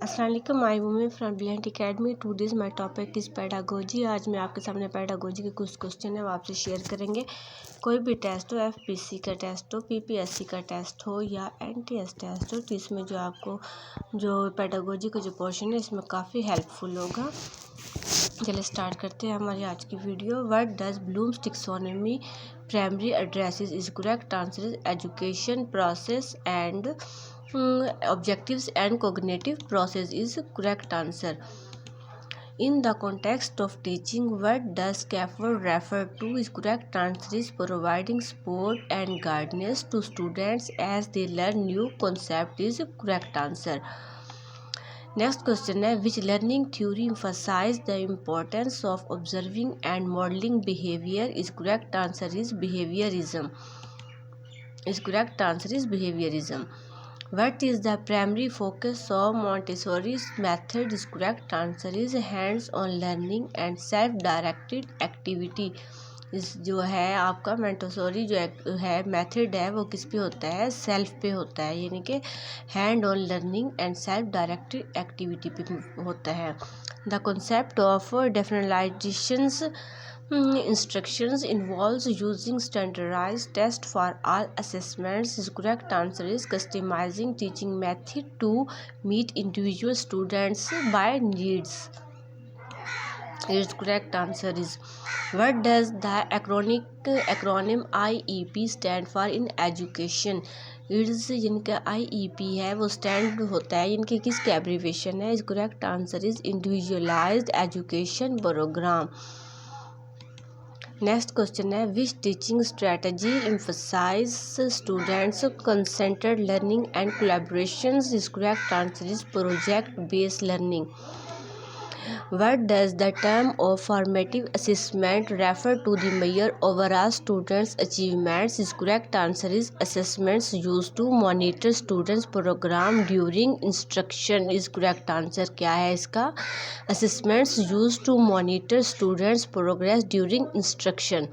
अस्सलामुअलैकुम, I women from Brilliant Academy. Today's my topic is pedagogy. आज मैं आपके सामने पेडागोजी के कुछ क्वेश्चन है वो आपसे शेयर करेंगे। कोई भी टेस्ट हो, एफपीसी का टेस्ट हो, पीपीएससी का टेस्ट हो या एनटीएस टेस्ट हो, तो इसमें जो आपको जो पेडागोजी का जो पोर्शन है इसमें काफ़ी हेल्पफुल होगा। चलिए स्टार्ट करते हैं हमारी आज की video. What does Bloom's taxonomy primary addresses? Is correct answer is education process and objectives and cognitive process is correct answer. In the context of teaching, what does scaffold refer to? Is correct answer is providing support and guidance to students as they learn new concept is correct answer. Next question है, which learning theory emphasize the importance of observing and modeling behavior? Is correct answer is behaviorism. Is correct answer is behaviorism. What is the primary focus of Montessori's method? Is correct answer is hands-on learning and self-directed activity. इस जो है आपका Montessori जो है method है वो किस पे होता है? सेल्फ पे होता है, यानी कि hand on learning and self directed activity पे होता है। The concept of differentiations instructions involves using standardized test for all assessments. Is correct answer is customizing teaching method to meet individual students by needs. Its correct answer is, what does the acronym IEP stand for in education? It's जिनका IEP है वो stand होता है, इनके किसके abbreviation है? इस correct answer is individualised education program. Next question है, which teaching strategy emphasise students concentrated learning and collaborations? Is correct answer is project based learning. What does the term of formative assessment refer to? The measure overall students' achievements. Is correct answer is assessments used to monitor students' program during instruction. Is correct answer क्या है इसका? Assessments used to monitor students' progress during instruction.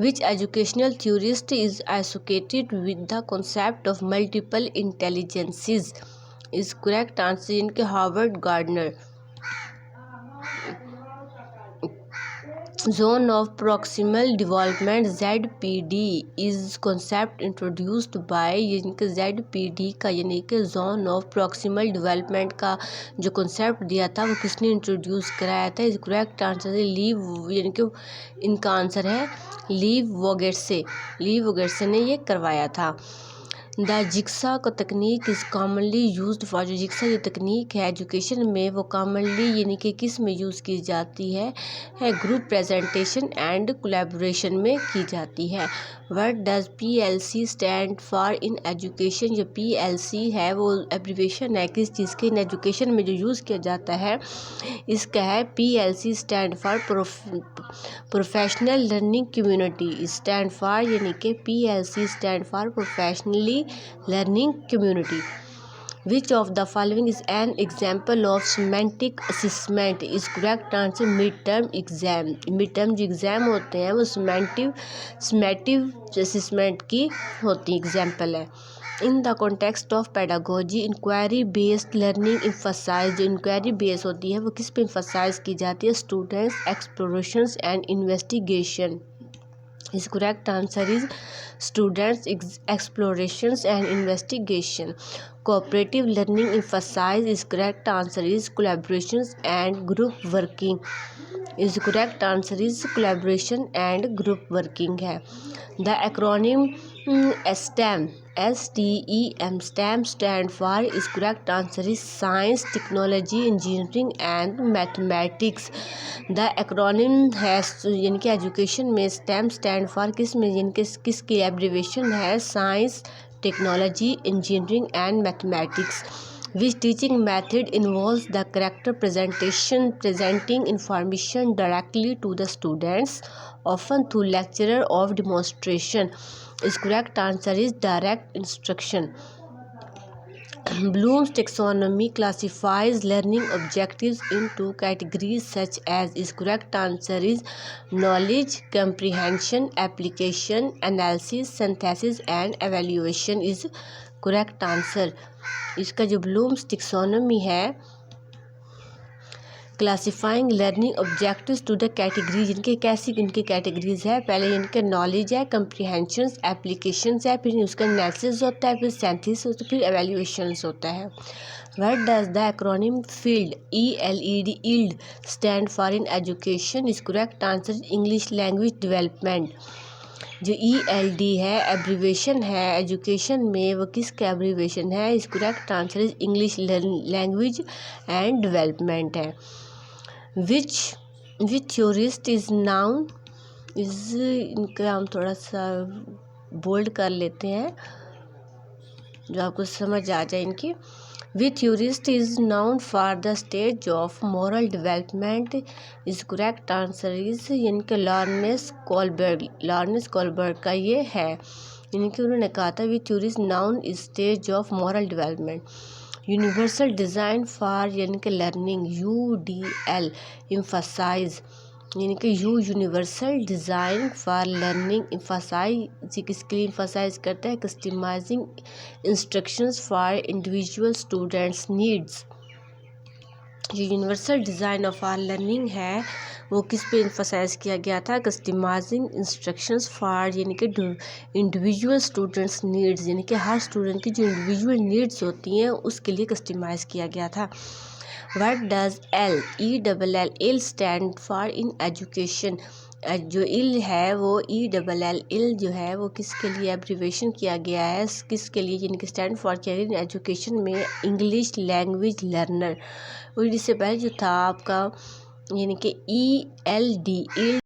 Which educational theorist is associated with the concept of multiple intelligences? Is correct answer इनके Harvard gardener. Zone of Proximal Development ZPD is concept introduced by ZPD का यानी कि Zone of Proximal Development का जो concept दिया था वो किसने इंट्रोड्यूस कराया था? इस करेक्ट आंसर है लीव, यानी कि इनका आंसर है लीव वोगेट्से ने ये करवाया था। द जिक्सा का तकनीक इज़ कॉमनली यूज्ड फॉर, जो जिक्सा ये तकनीक है एजुकेशन में वो कॉमनली यानी कि किस में यूज़ की जाती है ग्रुप प्रेजेंटेशन एंड कोलैबोरेशन में की जाती है। What does PLC stand for in education? जो PLC है वो एब्रीविएशन है किस चीज़ के? इन एजुकेशन में जो यूज़ किया जाता है इसका है PLC stand for professional learning community. Stand for यानी कि PLC stand for professionally learning community. Which of the following is an example of semantic assessment? Is correct answer midterm exam. midterm जो exam होते हैं वो semantic assessment की होती example है। In the context of pedagogy inquiry based learning emphasize, जो inquiry base होती है वो किस पे एम्फसाइज की जाती है? Students explorations and investigation. His correct answer is students' explorations and investigation. Cooperative learning emphasizes. His correct answer is collaborations and group working. His correct answer is collaboration and group working है। The acronym STEM stand for, is correct answer is science, technology, engineering and mathematics. The acronym has यानी कि education में STEM stand for किस में यानी कि किसकी abbreviation है? Science, technology, engineering and mathematics. Which teaching method involves the character presenting information directly to the students, often through lecture or demonstration? Is correct answer is direct instruction. Bloom's taxonomy classifies learning objectives into categories such as, is correct answer is knowledge, comprehension, application, analysis, synthesis and evaluation is correct answer. इसका जो Bloom's taxonomy है, classifying learning objectives to the categories, इनके कैसी इनकी categories है। पहले इनके knowledge है, कंप्रीहेंशंस, एप्लीकेशंस है, फिर उसका एनालिसिस होता है, फिर सिंथेसिस होता है, फिर एवेल्यूएशंस होता है। What does the acronym field ELED yield stand for in education? Is correct answer English language development. जो ELD है एब्रीवेशन है एजुकेशन में, वो किसका एब्रीवेशन है? इस correct answer is English language and development है। विच थ्योरिस्ट इज नाउन इज, इनका हम थोड़ा सा बोल्ड कर लेते हैं जो आपको समझ आ जाए इनकी। Which theorist is known for the stage of moral development? Is correct answer is इनके लॉरेंस कोलबर्ग का ये है। इनके उन्होंने कहा था which theorist known is stage of moral development. Universal design for यानी कि लर्निंग UDL एम्फसाइज, यानी कि universal design for learning emphasise किसके लिए एम्फसाइज करता है? Customising instructions for individual students needs. जो universal design of are learning है वो किस पे एम्फसाइज किया गया था? कस्टमाइजिंग इंस्ट्रक्शंस फॉर यानी कि इंडिविजुअल स्टूडेंट्स नीड्स, यानी कि हर स्टूडेंट की जो इंडिविजुअल नीड्स होती हैं उसके लिए कस्टमाइज किया गया था। What does ELL stand for in education? जो इल है वो ELL जो है वो किसके लिए एब्रीवेशन किया गया है, किसके लिए यानी कि स्टैंड फॉर किया गया इन एजुकेशन में? English language learner. और इससे पहले जो था आपका यानी कि ELD